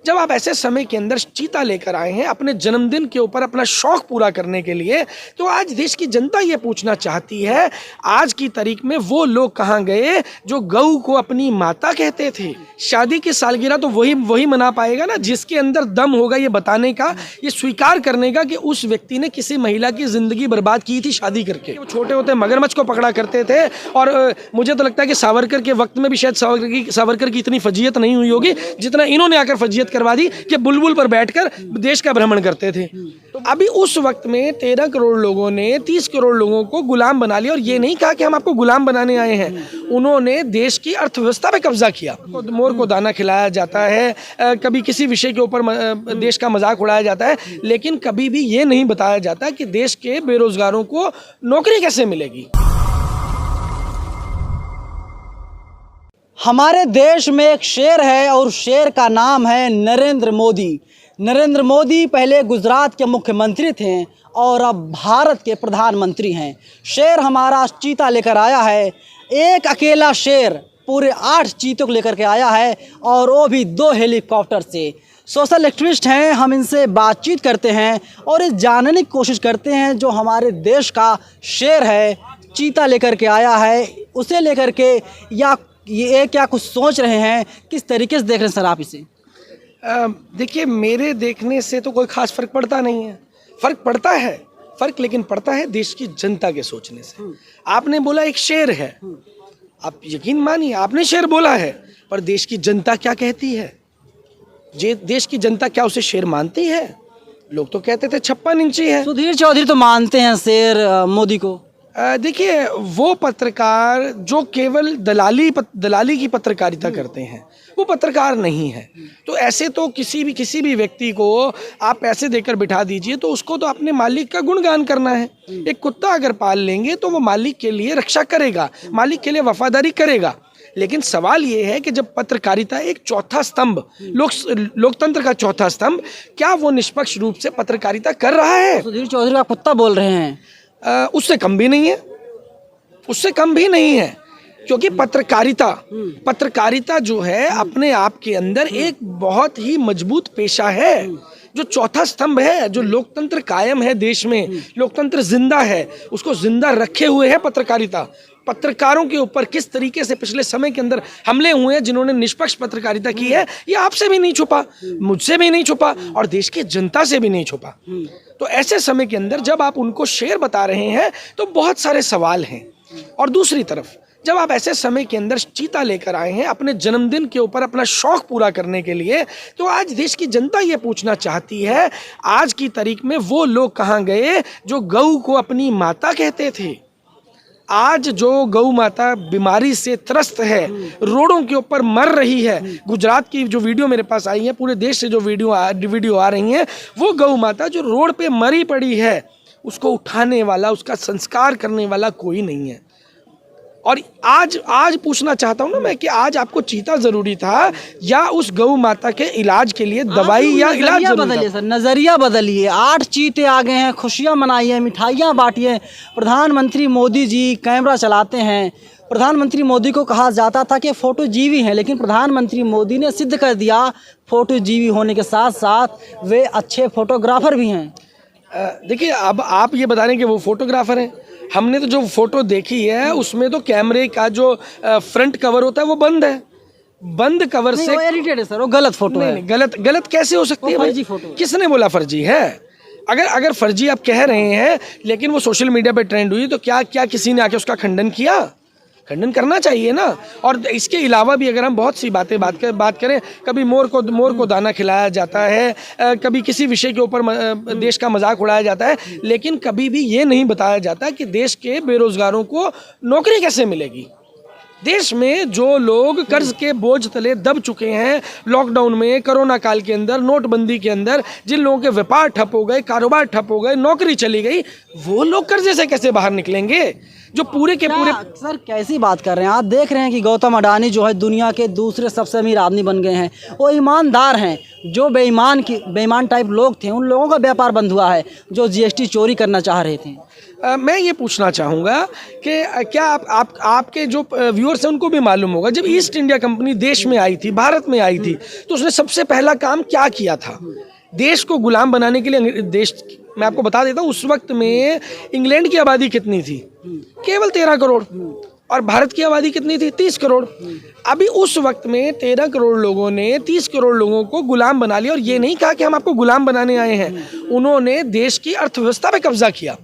जब आप ऐसे समय के अंदर चीता लेकर आए हैं अपने जन्मदिन के ऊपर अपना शौक पूरा करने के लिए, तो आज देश की जनता ये पूछना चाहती है, आज की तारीख में वो लोग कहाँ गए जो गऊ को अपनी माता कहते थे। शादी की सालगिरह तो वही मना पाएगा ना जिसके अंदर दम होगा ये बताने का, ये स्वीकार करने का कि उस व्यक्ति ने किसी महिला की जिंदगी बर्बाद की थी शादी करके। वो छोटे होते मगरमच्छ को पकड़ा करते थे, और मुझे तो लगता है कि सावरकर के वक्त में भी शायद सावरकर की इतनी फजीयत नहीं हुई होगी जितना इन्होंने आकर फजीयत करवा दी कि बुलबुल पर बैठकर देश का भ्रमण करते थे। तो अभी उस वक्त में 13 करोड़ लोगों ने 30 करोड़ लोगों को गुलाम बना लिया, और ये नहीं कहा कि हम आपको गुलाम बनाने आए हैं। उन्होंने देश की अर्थव्यवस्था पे कब्जा किया। मोर को दाना खिलाया जाता है, कभी किसी विषय के ऊपर देश का मजाक उड़ाया जाता है, लेकिन कभी भी ये नहीं बताया जाता कि देश के बेरोजगारों को नौकरी कैसे मिलेगी। हमारे देश में एक शेर है और शेर का नाम है नरेंद्र मोदी। नरेंद्र मोदी पहले गुजरात के मुख्यमंत्री थे और अब भारत के प्रधानमंत्री हैं। शेर हमारा चीता लेकर आया है, एक अकेला शेर पूरे 8 चीतों को लेकर के आया है, और वो भी 2 हेलीकॉप्टर से। सोशल एक्टिविस्ट हैं, हम इनसे बातचीत करते हैं और ये जानने की कोशिश करते हैं जो हमारे देश का शेर है, चीता लेकर के आया है, उसे लेकर के या ये क्या कुछ सोच रहे हैं, किस तरीके से देख रहे हैं सर आप इसे? देखिए, मेरे देखने से तो कोई खास फर्क पड़ता नहीं है। फर्क पड़ता है, फर्क लेकिन पड़ता है देश की जनता के सोचने से। आपने बोला एक शेर है, आप यकीन मानिए आपने शेर बोला है, पर देश की जनता क्या कहती है? देश की जनता क्या उसे शेर मानती है? लोग तो कहते थे 56 इंची है। सुधीर चौधरी तो मानते हैं शेर मोदी को। देखिए, वो पत्रकार जो केवल दलाली की पत्रकारिता करते हैं वो पत्रकार नहीं है। तो ऐसे तो किसी भी व्यक्ति को आप पैसे देकर बिठा दीजिए तो उसको तो अपने मालिक का गुणगान करना है। एक कुत्ता अगर पाल लेंगे तो वो मालिक के लिए रक्षा करेगा, मालिक के लिए वफादारी करेगा। लेकिन सवाल ये है कि जब पत्रकारिता एक चौथा स्तंभ, लोकतंत्र का चौथा स्तंभ, क्या वो निष्पक्ष रूप से पत्रकारिता कर रहा है? सुधीर चौधरी का कुत्ता बोल रहे हैं, उससे कम भी नहीं है, उससे कम भी नहीं है, क्योंकि पत्रकारिता जो है अपने आप के अंदर एक बहुत ही मजबूत पेशा है, जो चौथा स्तंभ है, जो लोकतंत्र कायम है देश में, लोकतंत्र जिंदा है, उसको जिंदा रखे हुए है पत्रकारिता। पत्रकारों के ऊपर किस तरीके से पिछले समय के अंदर हमले हुए हैं जिन्होंने निष्पक्ष पत्रकारिता की है, ये आपसे भी नहीं छुपा, मुझसे भी नहीं छुपा, और देश की जनता से भी नहीं छुपा। तो ऐसे समय के अंदर जब आप उनको शेर बता रहे हैं तो बहुत सारे सवाल हैं। और दूसरी तरफ जब आप ऐसे समय के अंदर चीता लेकर आए हैं अपने जन्मदिन के ऊपर अपना शौक पूरा करने के लिए, तो आज देश की जनता ये पूछना चाहती है, आज की तारीख में वो लोग कहाँ गए जो गऊ को अपनी माता कहते थे। आज जो गौ माता बीमारी से त्रस्त है, रोडों के ऊपर मर रही है, गुजरात की जो वीडियो मेरे पास आई है, पूरे देश से जो वीडियो आ रही हैं, वो गौ माता जो रोड पे मरी पड़ी है, उसको उठाने वाला, उसका संस्कार करने वाला कोई नहीं है। और आज पूछना चाहता हूँ ना मैं कि आज आपको चीता जरूरी था या उस गौ माता के इलाज के लिए दवाई या इलाज बदलिए सर, नजरिया बदलिए। 8 चीते आ गए हैं, खुशियाँ मनाइए, मिठाइयाँ बांटिए। प्रधानमंत्री मोदी जी कैमरा चलाते हैं। प्रधानमंत्री मोदी को कहा जाता था कि फोटो जीवी हैं, लेकिन प्रधानमंत्री मोदी ने सिद्ध कर दिया फोटो जीवी होने के साथ साथ वे अच्छे फोटोग्राफर भी हैं। देखिए, अब आप ये बता रहे हैं कि वो फोटोग्राफर हैं। हमने तो जो फोटो देखी है उसमें तो कैमरे का जो फ्रंट कवर होता है वो बंद है, बंद कवर से एडिटेड है सर, वो गलत फोटो है। नहीं, गलत कैसे हो सकती है? फर्जी फोटो। किसने बोला फर्जी है? अगर फर्जी आप कह रहे हैं लेकिन वो सोशल मीडिया पे ट्रेंड हुई तो क्या किसी ने आके उसका खंडन किया? खंडन करना चाहिए ना। और इसके अलावा भी अगर हम बहुत सी बात करें, कभी मोर को दाना खिलाया जाता है, कभी किसी विषय के ऊपर देश का मजाक उड़ाया जाता है, लेकिन कभी भी ये नहीं बताया जाता कि देश के बेरोजगारों को नौकरी कैसे मिलेगी। देश में जो लोग कर्ज के बोझ तले दब चुके हैं, लॉकडाउन में, कोरोना काल के अंदर, नोटबंदी के अंदर, जिन लोगों के व्यापार ठप हो गए, कारोबार ठप हो गए, नौकरी चली गई, वो लोग कर्जे से कैसे बाहर निकलेंगे? जो पूरे के पूरे सर कैसी बात कर रहे हैं आप? देख रहे हैं कि गौतम अडानी जो है दुनिया के दूसरे सबसे अमीर आदमी बन गए हैं। वो ईमानदार हैं। जो बेईमान टाइप लोग थे उन लोगों का व्यापार बंद हुआ है, जो जीएसटी चोरी करना चाह रहे थे। मैं ये पूछना चाहूँगा कि क्या आपके जो व्यूअर्स हैं उनको भी मालूम होगा, जब ईस्ट इंडिया कंपनी देश में आई थी, भारत में आई थी, तो उसने सबसे पहला काम क्या किया था? देश को गुलाम बनाने के लिए मैं आपको बता देता हूँ, उस वक्त में इंग्लैंड की आबादी कितनी थी? केवल 13 करोड़। और भारत की आबादी कितनी थी? 30 करोड़। अभी उस वक्त में 13 करोड़ लोगों ने 30 करोड़ लोगों को गुलाम बना लिया, और ये नहीं कहा कि हम आपको गुलाम बनाने आए हैं। उन्होंने देश की अर्थव्यवस्था पे कब्जा किया।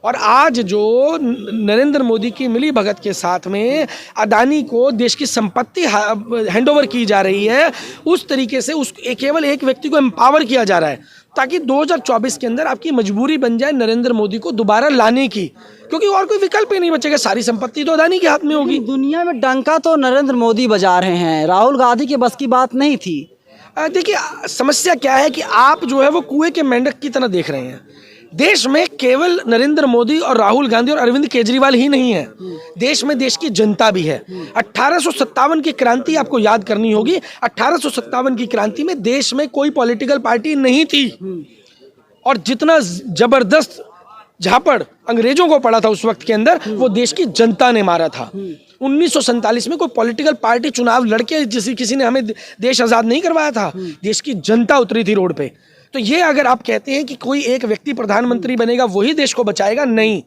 और आज जो नरेंद्र मोदी की मिली भगत के साथ में अदानी को देश की संपत्ति हैंडओवर की जा रही है, उस तरीके से केवल एक व्यक्ति को एम्पावर किया जा रहा है ताकि 2024 के अंदर आपकी मजबूरी बन जाए नरेंद्र मोदी को दोबारा लाने की, क्योंकि और कोई विकल्प ही नहीं बचेगा। सारी संपत्ति तो अदानी के हाथ में होगी। दुनिया में डंका तो नरेंद्र मोदी बजा रहे हैं, राहुल गांधी के बस की बात नहीं थी। देखिए, समस्या क्या है कि आप जो है वो कुएं के मेंढक की तरह देख रहे हैं। देश में केवल नरेंद्र मोदी और राहुल गांधी और अरविंद केजरीवाल ही नहीं है, देश में देश की जनता भी है। 1857 की क्रांति आपको याद करनी होगी। 1857 की क्रांति में देश में कोई पॉलिटिकल पार्टी नहीं थी, और जितना जबरदस्त झापड़ अंग्रेजों को पड़ा था उस वक्त के अंदर, वो देश की जनता ने मारा था। 1947 में कोई पॉलिटिकल पार्टी चुनाव लड़के किसी ने हमें देश आज़ाद नहीं करवाया था, देश की जनता उतरी थी रोड पे। तो ये अगर आप कहते हैं कि कोई एक व्यक्ति प्रधानमंत्री बनेगा वही देश को बचाएगा, नहीं,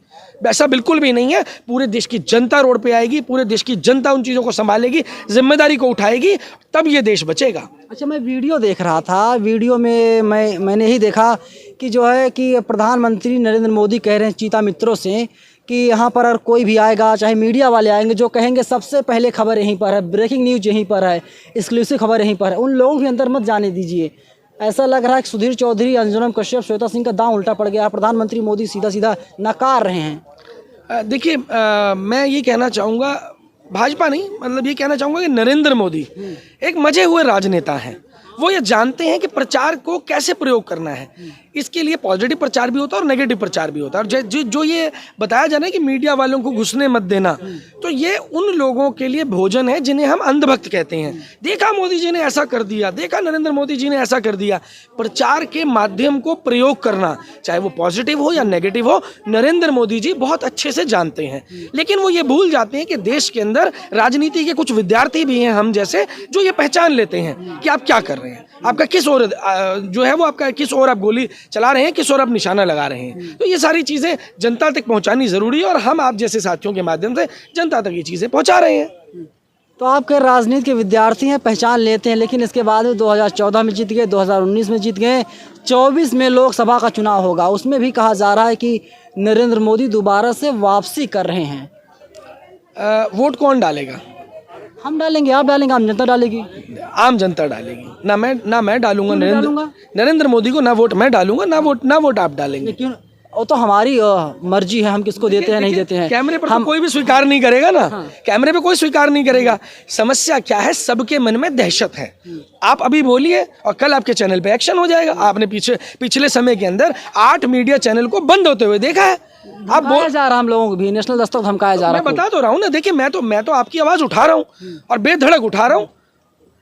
ऐसा बिल्कुल भी नहीं है। पूरे देश की जनता रोड पे आएगी, पूरे देश की जनता उन चीज़ों को संभालेगी, जिम्मेदारी को उठाएगी, तब ये देश बचेगा। अच्छा, मैं वीडियो देख रहा था, वीडियो में मैंने ही देखा कि जो है कि प्रधानमंत्री नरेंद्र मोदी कह रहे हैं चीता मित्रों से कि यहाँ पर अगर कोई भी आएगा, चाहे मीडिया वाले आएंगे, जो कहेंगे सबसे पहले खबर यहीं पर है, ब्रेकिंग न्यूज़ यहीं पर है, एक्सक्लूसिव खबर यहीं पर है, उन लोगों के अंदर मत जाने दीजिए। ऐसा लग रहा है कि सुधीर चौधरी, अंजुम कश्यप, श्वेता सिंह का दांव उल्टा पड़ गया। प्रधानमंत्री मोदी सीधा सीधा नकार रहे हैं। देखिए, मैं ये कहना चाहूँगा, भाजपा नहीं, मतलब ये कहना चाहूँगा कि नरेंद्र मोदी एक मजे हुए राजनेता हैं। वो ये जानते हैं कि प्रचार को कैसे प्रयोग करना है। इसके लिए पॉजिटिव प्रचार भी होता है और नेगेटिव प्रचार भी होता है। और जो ये बताया जा रहा है कि मीडिया वालों को घुसने मत देना, तो ये उन लोगों के लिए भोजन है जिन्हें हम अंधभक्त कहते हैं। देखा मोदी जी ने ऐसा कर दिया, देखा नरेंद्र मोदी जी ने ऐसा कर दिया। प्रचार के माध्यम को प्रयोग करना, चाहे वो पॉजिटिव हो या नेगेटिव हो, नरेंद्र मोदी जी बहुत अच्छे से जानते हैं। लेकिन वो ये भूल जाते हैं कि देश के अंदर राजनीति के कुछ विद्यार्थी भी हैं हम जैसे, जो ये पहचान लेते हैं कि आप क्या कर रहे हैं, आपका किस ओर जो है वो आपका किस ओर आप गोली चला रहे हैं, किस ओर आप निशाना लगा रहे हैं। तो ये सारी चीज़ें जनता तक पहुंचानी ज़रूरी है, और हम आप जैसे साथियों के माध्यम से जनता तक ये चीज़ें पहुंचा रहे हैं। तो आपके राजनीति के विद्यार्थी हैं, पहचान लेते हैं, लेकिन इसके बाद 2014 में जीत गए, 2019 में जीत गए, 24 में लोकसभा का चुनाव होगा, उसमें भी कहा जा रहा है कि नरेंद्र मोदी दोबारा से वापसी कर रहे हैं। वोट कौन डालेगा? हम डालेंगे, आप डालेंगे, आम जनता डालेगी। आम जनता डालेगी। ना मैं डालूंगा नरेंद्र मोदी को, ना वोट मैं डालूंगा, ना वोट आप डालेंगे। क्यों? वो तो हमारी मर्जी है, हम किसको देते हैं नहीं देते हैं। कैमरे पर कोई भी स्वीकार नहीं करेगा ना। हाँ। कैमरे पे कोई स्वीकार नहीं करेगा। समस्या क्या है, सबके मन में दहशत है। आप अभी बोलिए और कल आपके चैनल पे एक्शन हो जाएगा। आपने पिछले समय के अंदर 8 मीडिया चैनल को बंद होते हुए देखा है। आप बोल जा रहा, हम लोगों को भी नेशनल दस्तक धमकाया जा रहा है। मैं बता तो रहा हूँ ना, देखिए मैं तो आपकी आवाज उठा रहा हूँ और बेधड़क उठा रहा हूँ।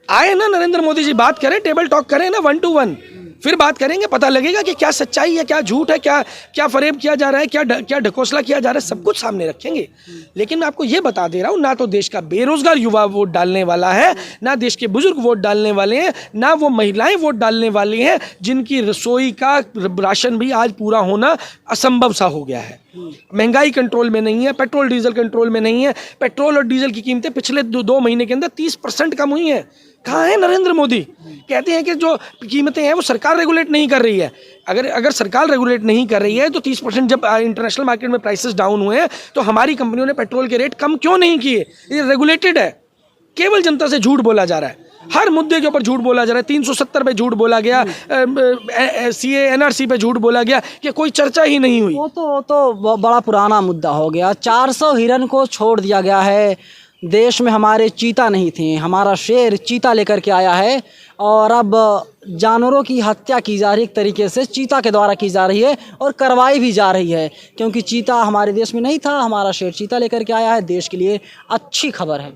आए ना नरेंद्र मोदी जी, बात करें, टेबल टॉक करें ना 1 to 1, फिर बात करेंगे, पता लगेगा कि क्या सच्चाई है, क्या झूठ है, क्या फरेब किया जा रहा है, क्या ढकोसला किया जा रहा है, सब कुछ सामने रखेंगे। लेकिन मैं आपको ये बता दे रहा हूँ, ना तो देश का बेरोजगार युवा वोट डालने वाला है, ना देश के बुजुर्ग वोट डालने वाले हैं, ना वो महिलाएं वोट डालने वाली हैं जिनकी रसोई का राशन भी आज पूरा होना असंभव सा हो गया है। महंगाई कंट्रोल में नहीं है, पेट्रोल डीजल कंट्रोल में नहीं है। पेट्रोल और डीजल की कीमतें पिछले 2 महीने के अंदर 30% कम हुई हैं। कहाँ है नरेंद्र मोदी? कहते हैं कि जो कीमतें हैं वो सरकार रेगुलेट नहीं कर रही है। अगर सरकार रेगुलेट नहीं कर रही है तो 30% जब इंटरनेशनल मार्केट में प्राइसेस डाउन हुए हैं तो हमारी कंपनियों ने पेट्रोल के रेट कम क्यों नहीं किए? ये रेगुलेटेड है। केवल जनता से झूठ बोला जा रहा है, हर मुद्दे के ऊपर झूठ बोला जा रहा है। 370 पे झूठ बोला गया, CA NRC पे झूठ बोला गया, कि कोई चर्चा ही नहीं हुई। वो तो बड़ा पुराना मुद्दा हो गया। 400 हिरन को छोड़ दिया गया है। देश में हमारे चीता नहीं थे, हमारा शेर चीता लेकर के आया है, और अब जानवरों की हत्या की जा रही है, एक तरीके से चीता के द्वारा की जा रही है और करवाई भी जा रही है, क्योंकि चीता हमारे देश में नहीं था, हमारा शेर चीता लेकर के आया है। देश के लिए अच्छी खबर है।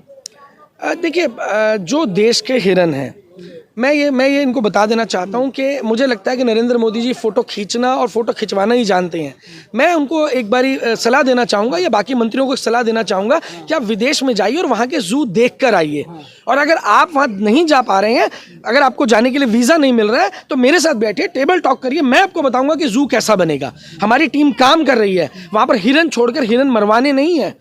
देखिए, जो देश के हिरन हैं, मैं ये इनको बता देना चाहता हूं कि मुझे लगता है कि नरेंद्र मोदी जी फ़ोटो खींचना और फ़ोटो खिंचवाना ही जानते हैं। मैं उनको एक बारी सलाह देना चाहूँगा या बाकी मंत्रियों को सलाह देना चाहूँगा कि आप विदेश में जाइए और वहाँ के ज़ू देख कर आइए। और अगर आप वहाँ नहीं जा पा रहे हैं, अगर आपको जाने के लिए वीज़ा नहीं मिल रहा है, तो मेरे साथ बैठिए, टेबल टॉक करिए, मैं आपको बताऊँगा कि ज़ू कैसा बनेगा। हमारी टीम काम कर रही है, वहाँ पर हिरन छोड़कर हिरन मरवाने नहीं है।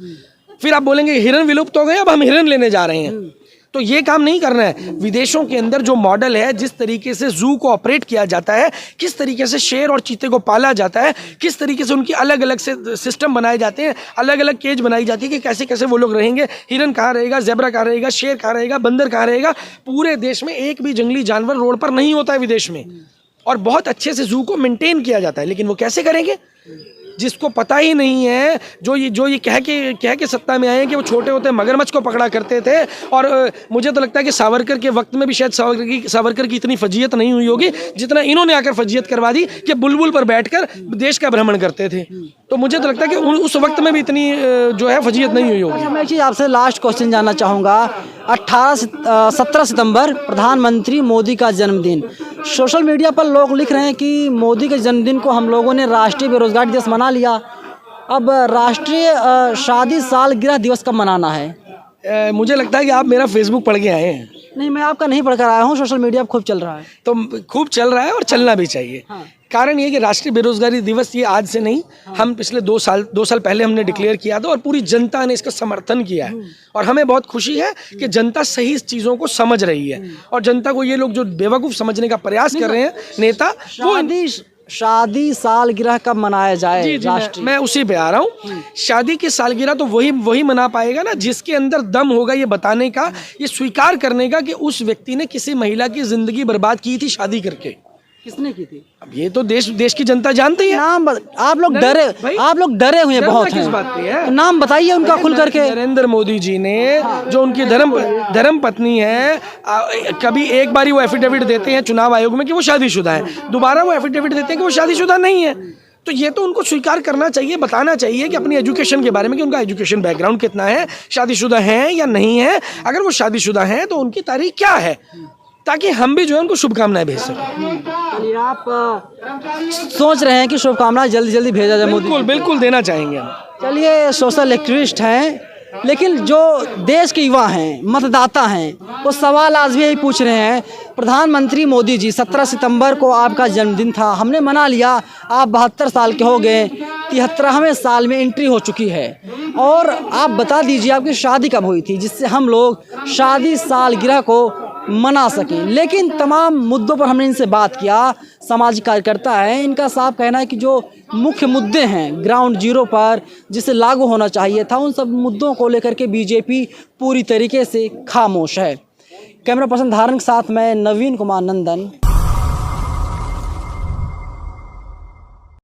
फिर आप बोलेंगे हिरन विलुप्त हो गए, अब हम हिरन लेने जा रहे हैं, तो ये काम नहीं करना है। विदेशों के अंदर जो मॉडल है, जिस तरीके से जू को ऑपरेट किया जाता है, किस तरीके से शेर और चीते को पाला जाता है, किस तरीके से उनकी अलग अलग से सिस्टम बनाए जाते हैं, अलग अलग केज बनाई जाती है कि कैसे कैसे वो लोग रहेंगे, हिरन कहाँ रहेगा, ज़ेब्रा कहाँ रहेगा, शेर कहाँ रहेगा, बंदर कहाँ रहेगा। पूरे देश में एक भी जंगली जानवर रोड पर नहीं होता है विदेश में, और बहुत अच्छे से जू को मेंटेन किया जाता है। लेकिन वो कैसे करेंगे जिसको पता ही नहीं है, जो ये कह के सत्ता में आए हैं कि वो छोटे होते मगरमच्छ को पकड़ा करते थे। और मुझे तो लगता है कि सावरकर के वक्त में भी शायद सावरकर की इतनी फजीयत नहीं हुई होगी जितना इन्होंने आकर फजीयत करवा दी कि बुलबुल पर बैठकर देश का भ्रमण करते थे। तो मुझे तो लगता है कि उस वक्त में भी इतनी जो है फजीयत नहीं हुई होगी। मैं एक चीज़ आपसे लास्ट क्वेश्चन जानना चाहूँगा। 17 सितंबर प्रधानमंत्री मोदी का जन्मदिन, सोशल मीडिया पर लोग लिख रहे हैं कि मोदी के जन्मदिन को हम लोगों ने राष्ट्रीय बेरोजगार दिवस मना लिया। अब राष्ट्रीय शादी सालगिरह दिवस कब मनाना है? मुझे लगता है कि आप मेरा फेसबुक पढ़ के आए हैं। नहीं, मैं आपका नहीं पढ़कर आया हूँ, सोशल मीडिया पर खूब चल रहा है। तो खूब चल रहा है और चलना भी चाहिए। हाँ। कारण ये कि राष्ट्रीय बेरोजगारी दिवस ये आज से नहीं, हम पिछले 2 साल पहले हमने डिक्लेयर किया था और पूरी जनता ने इसका समर्थन किया है। और हमें बहुत खुशी है कि जनता सही चीज़ों को समझ रही है, और जनता को ये लोग जो बेवकूफ़ समझने का प्रयास कर रहे हैं नेता, वो शादी सालगिरह कब मनाया जाए? जी, मैं उसी पे आ रहा हूँ। शादी की सालगिरह तो वही मना पाएगा ना जिसके अंदर दम होगा ये बताने का, ये स्वीकार करने का कि उस व्यक्ति ने किसी महिला की जिंदगी बर्बाद की थी शादी करके। किसने की थी? अब ये तो देश की जनता जानती है। नाम आप लोग डरे हुए बहुत हैं। किस बात पे है? तो नाम बताइए उनका खुल करके। नरेंद्र मोदी जी ने जो उनकी धर्म पत्नी है, कभी एक बारी वो एफिडेविट देते हैं चुनाव आयोग में कि वो शादीशुदा है, दोबारा वो एफिडेविट देते हैं कि वो शादीशुदा नहीं है। तो ये तो उनको स्वीकार करना चाहिए, बताना चाहिए कि अपनी एजुकेशन के बारे में कि उनका एजुकेशन बैकग्राउंड कितना है, शादीशुदा है या नहीं है। अगर वो शादीशुदा हैं तो उनकी तारीख क्या है, ताकि हम भी जो है उनको शुभकामनाएं भेज सकें। चलिए, आप सोच रहे हैं कि शुभकामनाएं जल्दी जल्दी भेजा जाए मोदी? बिल्कुल देना चाहेंगे हम। चलिए, सोशल एक्टिविस्ट हैं, लेकिन जो देश के युवा हैं, मतदाता हैं, वो सवाल आज भी यही पूछ रहे हैं। प्रधानमंत्री मोदी जी, 17 सितंबर को आपका जन्मदिन था, हमने मना लिया, आप 72 साल के हो गए, 73वें साल में एंट्री हो चुकी है, और आप बता दीजिए आपकी शादी कब हुई थी जिससे हम लोग शादी सालगिरह को मना सकें। लेकिन तमाम मुद्दों पर हमने इनसे बात किया, सामाजिक कार्यकर्ता है, इनका साफ कहना है कि जो मुख्य मुद्दे हैं ग्राउंड जीरो पर जिसे लागू होना चाहिए था, उन सब मुद्दों को लेकर के बीजेपी पूरी तरीके से खामोश है। कैमरा पर्सन धारण के साथ मैं नवीन कुमार नंदन।